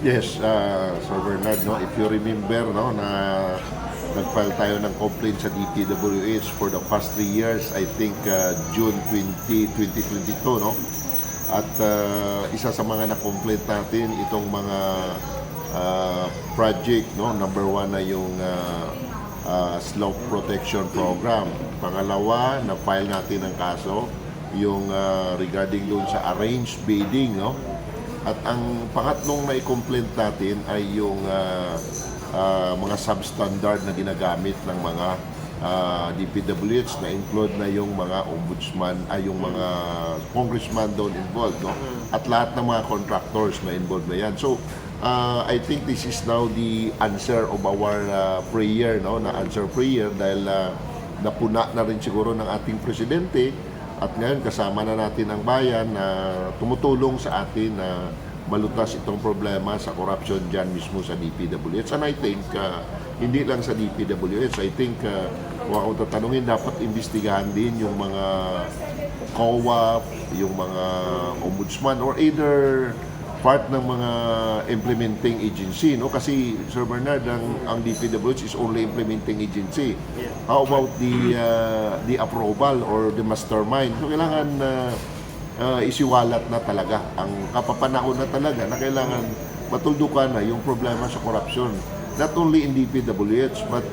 Yes, Sir Bernard, no, if you remember, no, na nag-file tayo ng complaint sa DPWH for the past 3 years, I think June 2022, no? At isa sa mga na-complaint natin, itong mga project, no? Number 1 na yung slope protection program. Pangalawa, na-file natin ang kaso, yung regarding doon sa arranged bidding, no? At ang pangatlong na-complaint natin ay yung mga substandard na ginagamit ng mga DPWH na include na yung mga ombudsman ay yung mga congressman doon involved, no? At lahat ng mga contractors na involved na yan. So I think this is now the answer of our prayer, no? Na answer prayer dahil napuna na rin siguro ng ating presidente. At ngayon kasama na natin ang bayan na tumutulong sa atin na malutas itong problema sa corruption dyan mismo sa DPWH. And I think hindi lang sa DPWH, I think kung ako tatanungin, dapat imbestigahan din yung mga COA, yung mga ombudsman or either part ng mga implementing agency, no? Kasi Sir Bernard, ang DPWH is only implementing agency. How about the approval or the mastermind? So kailangan isiwalat na talaga ang kapapanahon na talaga na kailangan matuldukan na yung problema sa corruption. Not only in DPWH but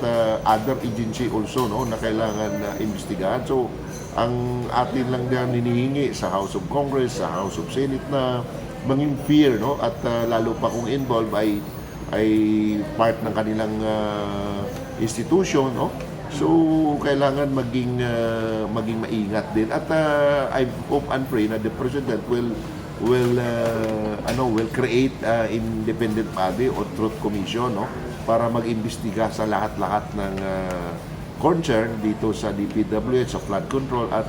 other agency also, no, na kailangan imbestigahan. So ang atin lang din hinihingi sa House of Congress, sa House of Senate na manging fair, no, at lalo pa kung involved ay part ng kanilang institution, no. So kailangan maging maingat din at I hope and pray na the president will create independent body or truth commission, no, para mag-imbestiga sa lahat-lahat ng concern dito sa DPWH, sa flood control at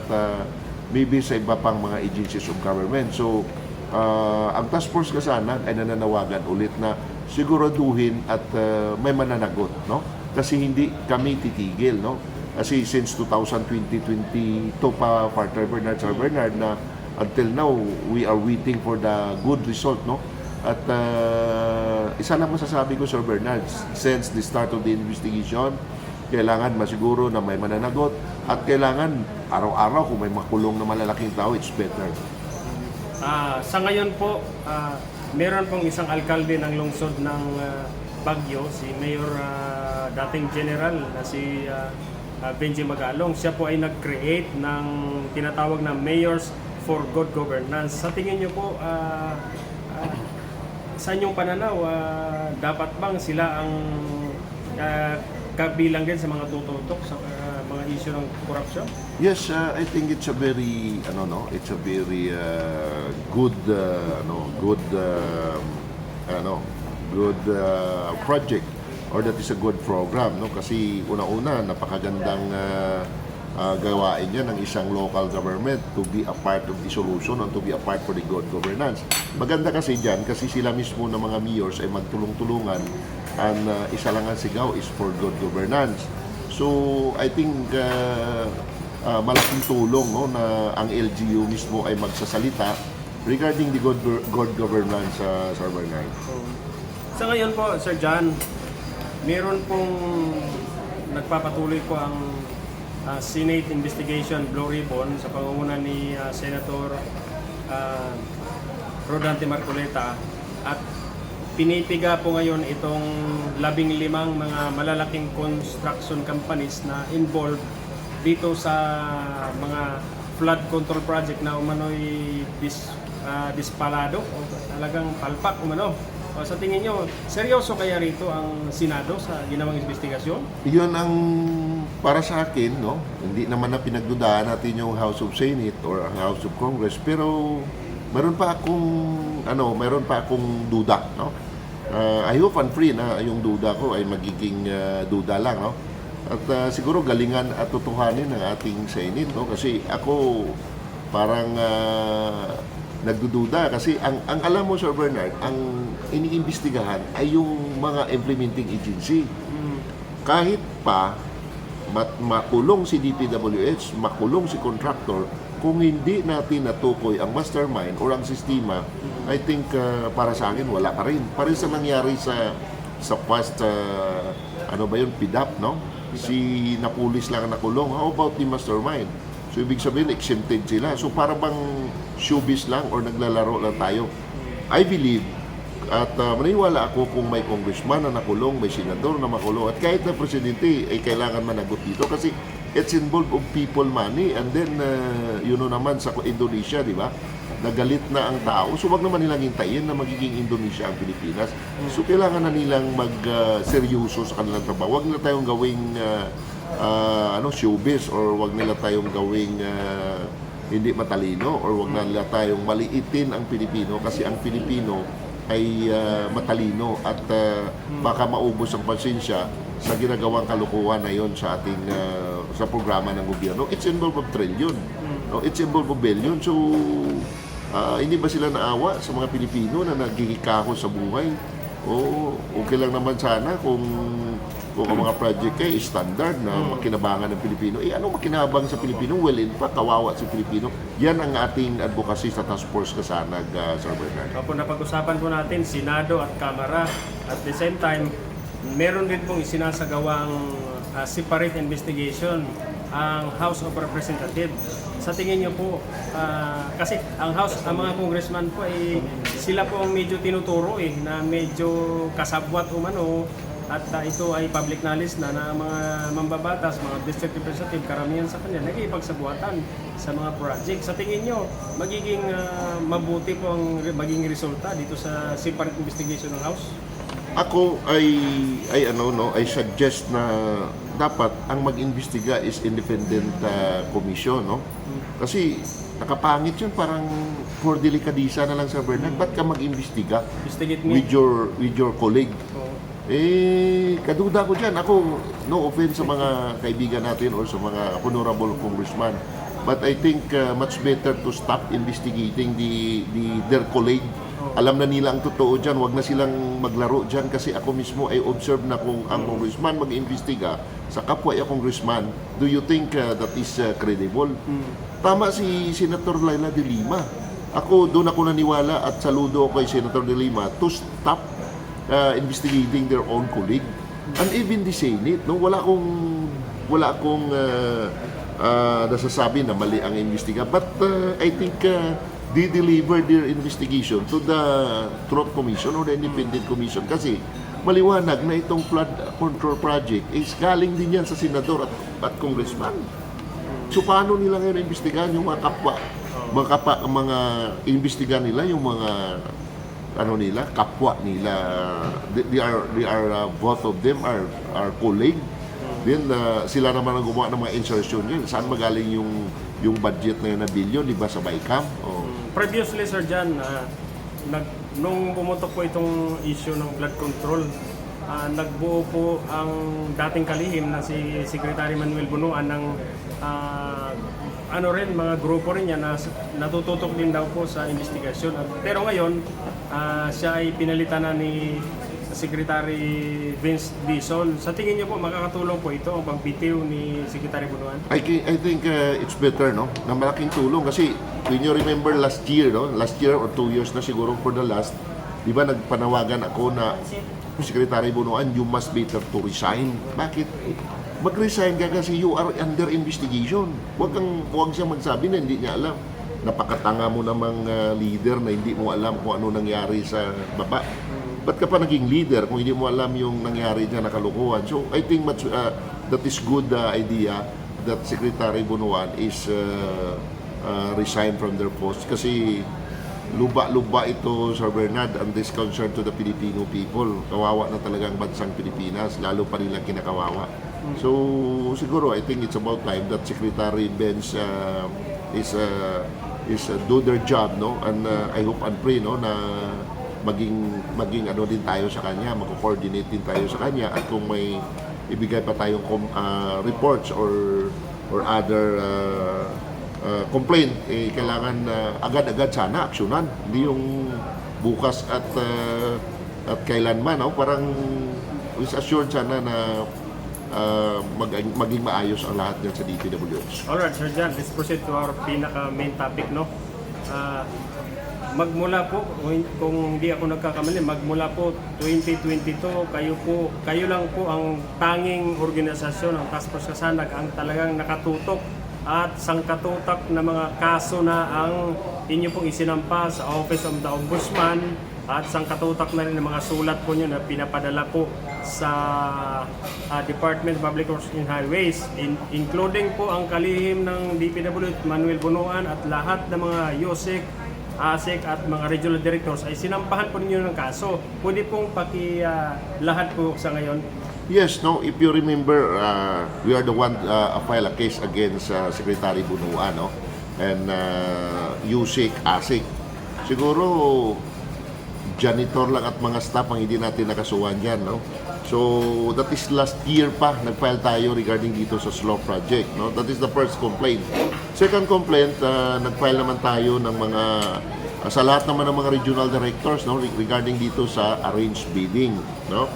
maybe sa iba pang mga agencies of government. So ang task force ka sana ay nananawagan ulit na siguraduhin at may mananagot, no? Kasi hindi kami titigil, no? Kasi since 2020-22 pa, Partner Bernard, Sir Bernard, na until now, we are waiting for the good result, no? At isa lang masasabi ko, Sir Bernard, since the start of the investigation, kailangan masiguro na may mananagot at kailangan araw-araw kung may makulong na malalaking tao, it's better. Sa ngayon po, meron pong isang alkalde ng lungsod ng Baguio, si Mayor dating General na si Benji Magalong. Siya po ay nag-create ng tinatawag na Mayors for Good Governance. Sa tingin niyo po, sa inyong pananaw, dapat bang sila ang kabilang din sa mga tututok sa mga issue ng corruption? Yes, I think it's a very good project, or that is a good program, no? Kasi una-una napakagandang gawain niya ng isang local government to be a part of the solution and to be a part for the good governance. Maganda kasi diyan kasi sila mismo ng mga mayors ay magtulong-tulungan and isa lang ang sigaw is for good governance. So I think malaking tulong, no, na ang LGU mismo ay magsasalita regarding the good governance, Sir Bernard. Sa ngayon po, Sir John, meron pong nagpapatuloy po ang Senate Investigation Blue Ribbon sa pangunguna ni Senator Rodante Marcoleta at pinipiga po ngayon itong 15 mga malalaking construction companies na involved dito sa mga flood control project na umano'y dispalado o talagang palpak umano. O sa tingin nyo, seryoso kaya rito ang Senado sa ginawang investigasyon? Yun ang para sa akin, no? Hindi naman na pinagdudahan natin yung House of Senate or ang House of Congress, pero meron pa akong duda, no? I hope and pray na yung duda ko ay magiging duda lang, no? At siguro galingan at tutuhanin ng ating Senate, no? Kasi ako parang nagdududa kasi ang alam mo, Sir Bernard, ang iniimbestigahan ay yung mga implementing agency. Kahit pa makulong si DPWH, makulong si contractor, kung hindi natin natukoy ang mastermind or ang sistema, I think para sa akin wala pa rin. Parin sa nangyari sa past, ano ba yun, PIDAP, no? Si Napulis lang ang nakulong. How about the mastermind? So, ibig sabihin, exempted sila. So, para bang showbiz lang or naglalaro lang tayo? I believe, at maniwala ako kung may congressman na nakulong, may senador na makulong, at kahit na presidente, ay kailangan managot dito kasi it's involved of people money. And then, yun naman sa Indonesia, di ba? Nagalit na ang tao. So, wag naman nilang hintayin na magiging Indonesia ang Pilipinas. So, kailangan na nilang mag-seryoso sa kanilang trabaho. Wag nila tayong gawing showbiz, or wag nila tayong gawing hindi matalino, or wag nila tayong maliitin ang Pilipino kasi ang Pilipino ay matalino at baka maubos ang pasensya sa ginagawang kalukuhan na yon sa ating sa programa ng gobyerno. It's involved of trillion. No? It's involved of billion. So, hindi ba sila naawa sa mga Pilipino na nagkikikaho sa buhay? O okay lang naman sana kung ang mga project ay standard na makinabangan ng Pilipino. Ano makinabang sa Pilipino? Well, in fact, kawawa sa Pilipino. Yan ang ating advocacy sa task force kasanag, Sir Bernard. Opo, napag-usapan po natin, Senado at Kamara. At the same time, meron din pong isinasagawang separate investigation ang House of Representatives. Sa tingin niyo po, kasi ang mga congressman po ay sila po ang medyo tinuturo na medyo kasabwat umano, at ito ay public knowledge na mga mambabatas, mga district representative, karamihan sa kanya nag-iipagsabuatan sa mga project. Sa tingin nyo, magiging mabuti po ang magiging resulta dito sa separate investigation ng House? Ako I suggest na dapat ang mag-imbestiga is independent commission, no? Kasi nakapangit yun, parang for delikadisa na lang, Sir Bernard. Ba't ka mag-imbestiga Investigate me. with your colleague? Kaduda ko dyan. Ako, no offense sa mga kaibigan natin or sa mga honorable congressman, but I think much better to stop investigating their colleague. Alam na nila ang totoo dyan, wag na silang maglaro dyan kasi ako mismo ay observe na kung ang congressman mag-imbestiga sa kapwa ay congressman, do you think that is credible? Tama si Senator Laila de Lima. Doon ako naniwala at saludo ako kay Senator de Lima to stop investigating their own colleague. And even the Senate, no, wala akong nasasabi na mali ang investiga, but I think they deliver their investigation to the Truth Commission or the Independent Commission kasi maliwanag na itong flood control project is galing din yan sa senador at congressman. So paano nila ngayon imbestigahan yung mga mga imbestigahan nila yung mga kapwa nila, they are both of them are colleague. Then sila naman ang gumawa ng mga insertion yun. Saan magaling yung budget na yun na billion, di ba, sa BICAM? Previously, Sir Jan, nung pumutok po itong issue ng flood control, nagbuo po ang dating kalihim na si Secretary Manuel Bunuan ng mga grupo rin niya na natututok din daw po sa investigasyon. Pero ngayon, siya ay pinalitan na ni Secretary Vince Dizon. Sa tingin niyo po, makakatulong po ito ang pagbitiw ni Secretary Bunuan? I think it's better, no? Na malaking tulong kasi when you remember last year or 2 years na siguro for the last, di ba nagpanawagan ako na Secretary Bunuan, you must better to resign. Bakit? Mag-resign ka kasi you are under investigation. Huwag siya magsabi na hindi niya alam. Napakatanga mo namang leader na hindi mo alam kung ano nangyari sa baba. Ba't ka pa naging leader kung hindi mo alam yung nangyari dyan na kalukuhan? So I think that is good idea that Secretary Bunuan is resign from their post kasi luba-luba ito, Sir Bernard, ang disconcern to the Filipino people. Kawawa na talaga ang bansang Pilipinas, lalo pa nilang kinakawawa. So siguro I think it's about time that Secretary Benz is do their job, no? And I hope and pray, no, na maging ano din tayo sa kanya, mag-coordinate din tayo sa kanya, at kung may ibigay pa tayong reports or other complaint, kailangan agad-agad sana aksyonan, hindi yung bukas at kailanman, no? Parang is assured sana na maging maayos ang lahat yan sa DPWH. Alright, Sir John, let's proceed to our pinaka-main topic, no? Magmula po, kung hindi ako nagkakamali, magmula po 2022, kayo lang po ang tanging organisasyon ng Task Force Kasanag ang talagang nakatutok at sangkatutak na mga kaso na ang inyo pong isinampa sa Office of the Ombudsman at sangkatutak na rin ng mga sulat po nyo na pinapadala po sa Department of Public Works and Highways, including po ang kalihim ng DPWH, Manuel Bunuan at lahat ng mga YOSEC, ASEC at mga regional directors ay sinampahan po ninyo ng kaso. Pwede pong lahat po sa ngayon. Yes, no. If you remember, we are the one file a case against Secretary Bunuan, no, and USIC, ASIC. Siguro janitor lang at mga staff ang hindi natin nakasuhan dyan, no. So that is last year pa nag-file tayo regarding dito sa slope project, no. That is the first complaint. Second complaint, nag-file naman tayo ng mga sa lahat naman ng mga regional directors, no, regarding dito sa arranged bidding, no.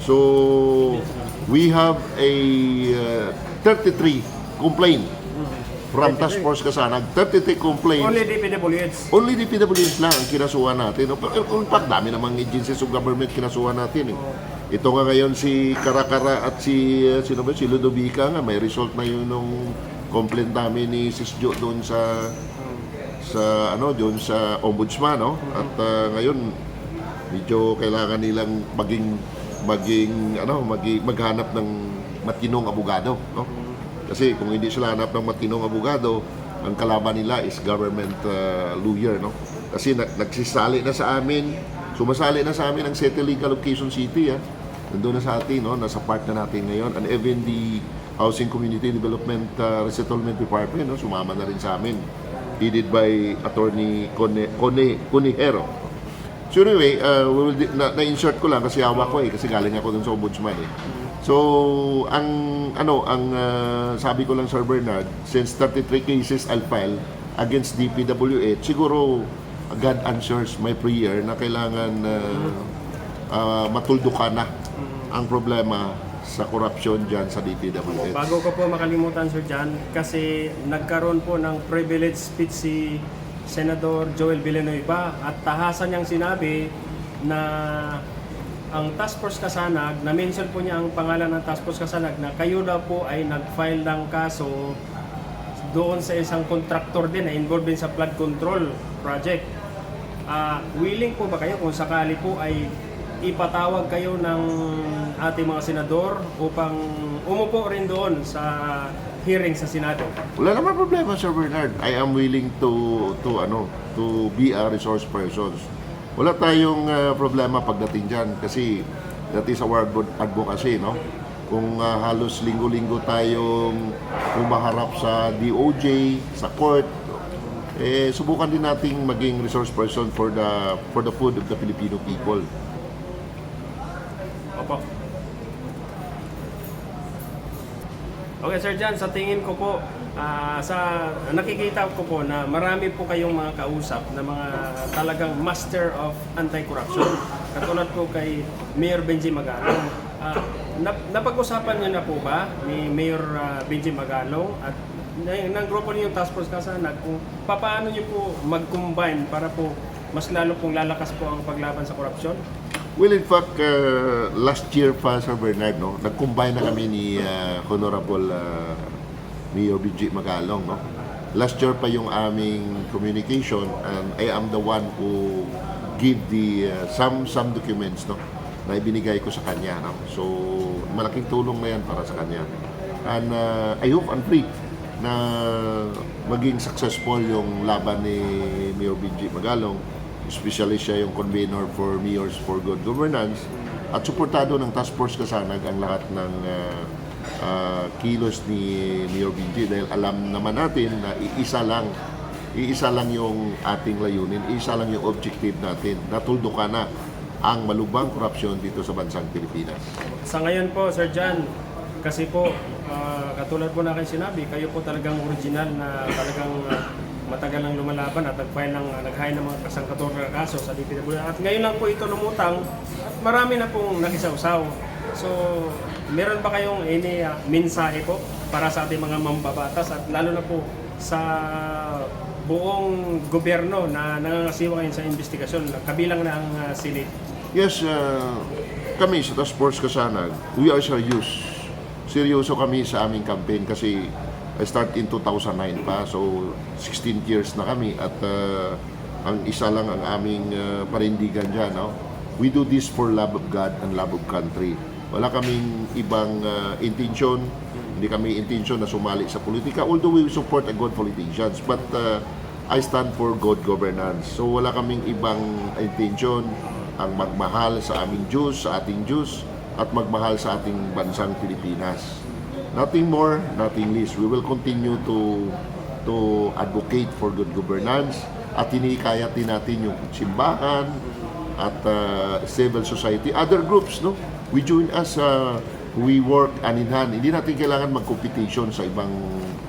So we have a 33 complaint from Task Force Kasanag. 33 complaints. Only DPWH. Only DPWH lang ang kinasuhan natin. No? In fact, dami namang agencies of government kinasuhan natin. Eh. Ito nga ngayon si Karakara at si Ludovica nga, may result na yun nung complaint namin ni Sis Jo doon sa doon sa ombudsman, no? At ngayon medyo kailangan nilang maghanap ng matinong abogado, no? Kasi kung hindi sila hanap ng matinong abogado, ang kalaban nila is government lawyer, no? Kasi nagsisali na sa amin, sumasali na sa amin ang Settle Legal of Quezon City, nandun na sa atin, no? Nasa part na natin ngayon, and even the Housing Community Development Resettlement Department, no? Sumama na rin sa amin, headed by Attorney Conejero. So anyway, na-insert ko lang kasi hawak ko kasi galing ako dun sa ombudsman eh. So, sabi ko lang, Sir Bernard, since 33 cases I'll file against DPWH, siguro God answers my prayer na kailangan matuldukan na ang problema sa korupsyon dyan sa DPWH. Bago ko po makalimutan, Sir John, kasi nagkaroon po ng privilege speech si Senador Joel Villanueva at tahasan niyang sinabi na ang Task Force Kasanag, na-mention po niya ang pangalan ng Task Force Kasanag na kayo daw po ay nag-file ng kaso doon sa isang contractor din na involved din sa flood control project. Willing po ba kayo kung sakali po ay ipatawag kayo ng ating mga senador upang umupo rin doon sa hearing sa Senado? Wala naman problema, Sir Bernard. I am willing to be a resource person. Wala tayong problema pagdating dyan kasi that is our advocacy, no? Kung halos linggo-linggo tayong umaharap sa DOJ, sa court, subukan din nating maging resource person for the food of the Filipino people. Opo. Okay, Sir John, sa tingin ko po, nakikita ko po na marami po kayong mga kausap na mga talagang master of anti-corruption. Katulad po kay Mayor Benji Magalong. Napag-usapan niyo na po ba ni Mayor Benji Magalong at ng grupo niyo Task Force Kasanag kung paano niyo po mag-combine para po mas lalo pong lalakas po ang paglaban sa korupsyon? Well, in fact, last year pa, Sir Bernard, no, nag-combine na kami ni Honorable Mayor Benji Magalong. No? Last year pa yung aming communication and I am the one who give the some documents, no, na ibinigay ko sa kanya. No? So, malaking tulong na yan para sa kanya. And I hope and pray na maging successful yung laban ni Mayor Benji Magalong, especially siya yung convener for Mayors for Good Governance at suportado ng Task Force Kasanag ang lahat ng kilos ni Mayor Benji dahil alam naman natin na iisa lang yung ating layunin, iisa lang yung objective natin, natuldukan na ang malubhang korupsyon dito sa bansang Pilipinas. Sa ngayon po, Sir John, kasi po, katulad po na aking sinabi, kayo po talagang original na talagang matagal nang lumalaban at nag-hire ng mga kasangkator na kaso sa DPWH. At ngayon lang po ito lumutang at marami na pong nakisawsaw. So, meron ba kayong mensahe po para sa ating mga mambabatas at lalo na po sa buong gobyerno na nangangasiwa ngayon sa investigasyon, kabilang na ang Senate? Yes, kami sa Task Force Kasanag, we are serious. Seryoso kami sa aming campaign kasi I start in 2009 pa, so 16 years na kami at ang isa lang ang aming parindigan dyan. No? We do this for love of God and love of country. Wala kaming ibang intention, hindi kami intention na sumali sa politika, although we support a good politicians, but I stand for good governance. So wala kaming ibang intention ang magmahal sa aming Diyos, sa ating Diyos, at magmahal sa ating bansang Pilipinas. Nothing more, nothing less. We will continue to advocate for good governance at hinikayat din natin yung simbahan at civil society, other groups, no? We join us, we work hand in hand. Hindi natin kailangan mag-competition sa ibang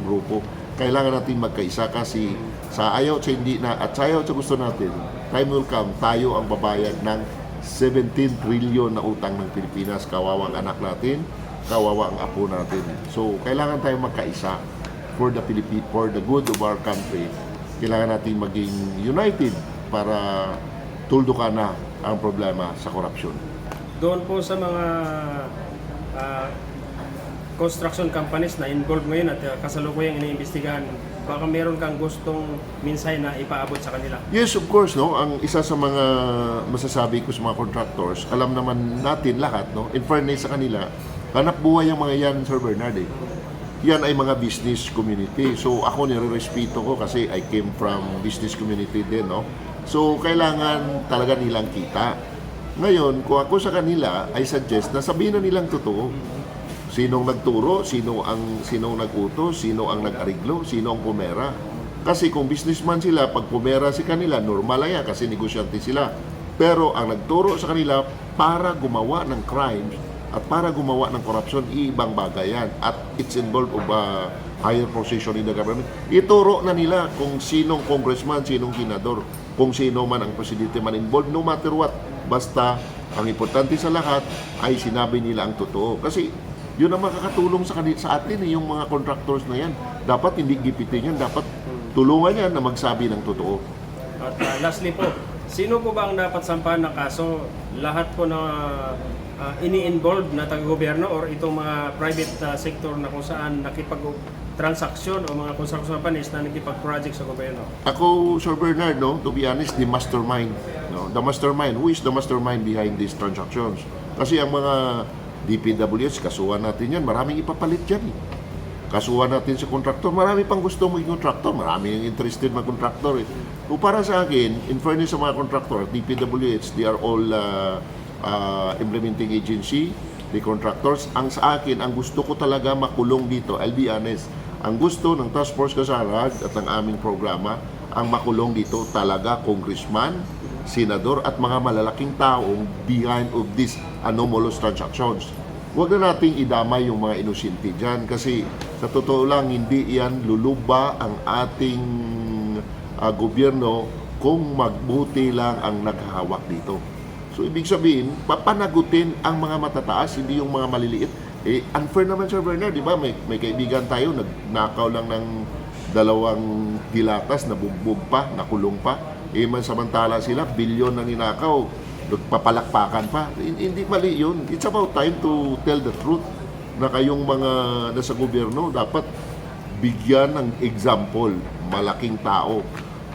grupo. Kailangan natin magkaisa kasi sa ayaw at sa hindi na at sa ayaw at sa gusto natin, time will come, tayo ang babayad ng 17 trillion na utang ng Pilipinas. Kawawa ang anak natin, kawawa ang apo natin. So, kailangan tayong magkaisa for the good of our country. Kailangan natin maging united para tuldukan na ang problema sa korupsyon. Doon po sa mga construction companies na involved ngayon at kasalukuyang iniimbestigahan, baka meron kang gustong mensahe na ipaabot sa kanila? Yes, of course, no. Ang isa sa mga masasabi ko sa mga contractors, alam naman natin lahat, no. In fairness sa kanila, hanap buhay ang mga yan, Sir Bernard. Yan ay mga business community. So ako nire-respeto ko kasi I came from business community din, no. So kailangan talaga nilang kita. Ngayon, kung ako sa kanila, I suggest na sabihin na nilang totoo. Sinong nagturo, sino ang nag-utos, sino ang nag-ariglo, sino ang pumera. Kasi kung businessman sila, pag pumera si kanila, normal yan kasi negosyante sila. Pero ang nagturo sa kanila para gumawa ng crimes at para gumawa ng corruption, ibang bagay yan. At it's involved of a higher position in the government. Ituro na nila kung sinong congressman, sinong senador, kung sino man ang presidente man involved, no matter what. Basta, ang importante sa lahat ay sinabi nila ang totoo. Kasi yun ang makakatulong sa atin, yung mga contractors na yan. Dapat hindi gipitin yan, dapat tulungan yan na magsabi ng totoo. At lastly po, sino po ba ang dapat sampahan na kaso? Lahat po na ini-involved na taga-gobyerno or itong mga private sector na kung saan nakipag-transaksyon o mga construction companies na nakipag-project sa gobyerno? Ako, Sir Bernard, no, to be honest, the mastermind. No? The mastermind. Who is the mastermind behind these transactions? Kasi ang mga DPWH, kasuhan natin yan, maraming ipapalit yan. Kasuhan natin sa kontraktor, marami pang gusto maging kontraktor, marami yung interested mag kontraktor. So para sa akin, in fairness sa mga kontraktor, DPWH, they are all implementing agency, the contractors. Ang sa akin, ang gusto ko talaga makulong dito, I'll be honest, ang gusto ng Task Force Kasanag at ng aming programa, ang makulong dito talaga congressman, senador at mga malalaking taong behind of these anomalous transactions. Huwag na nating idamay yung mga inosente dyan kasi sa totoo lang hindi yan luluba ang ating gobyerno kung magbuti lang ang naghahawak dito. So ibig sabihin, papanagutin ang mga matataas, hindi yung mga maliliit. Unfair naman, Sir Bernard, di ba? May kaibigan tayo, nagnakaw lang ng 2 dilatas, nabugbog pa, nakulong pa. Man samantala sila, bilyon na ninakaw, nagpapalakpakan pa. Hindi mali yun. It's about time to tell the truth na kayong mga nasa gobyerno dapat bigyan ng example, malaking tao.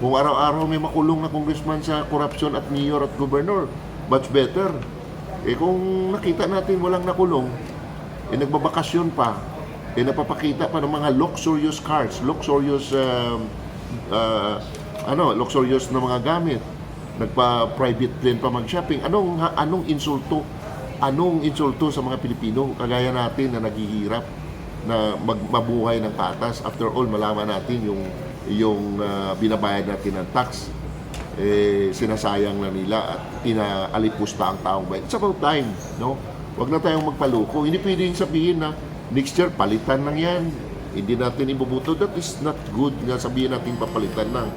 Kung araw-araw may makulong na congressman sa corruption at mayor at governor, much better. Kung nakita natin walang nakulong, nagbabakasyon pa, napapakita pa ng mga luxurious cars, luxurious luxurious na mga gamit, nagpa-private plane pa mag-shopping. Anong insulto? Anong insulto sa mga Pilipino kagaya natin na naghihirap na mabuhay ng patas? After all, malaman natin yung binabayad natin ng tax, sinasayang na nila at inaalipusta ang taong bayan. It's about time, no? Huwag na tayong magpaluko. Hindi pwedeng sabihin na next year palitan lang yan. Hindi natin ibubuto. That is not good na sabihin natin papalitan lang.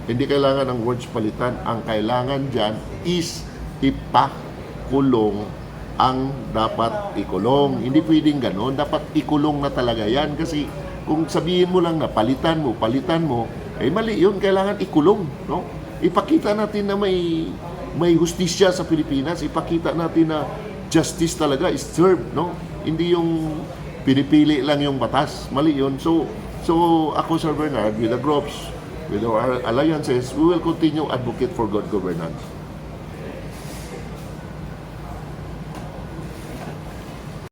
Hindi kailangan ng words palitan. Ang kailangan dyan is ipakulong ang dapat ikulong. Hindi pwedeng ganon. Dapat ikulong na talaga yan. Kasi kung sabihin mo lang na palitan mo, mali yun. Kailangan ikulong. No? Ipakita natin na may hustisya sa Pilipinas. Ipakita natin na justice talaga is served. No? Hindi yung pinipili lang yung batas. Mali yun. So ako, Sir Bernard, with the groups, with our alliances, we will continue advocate for good governance.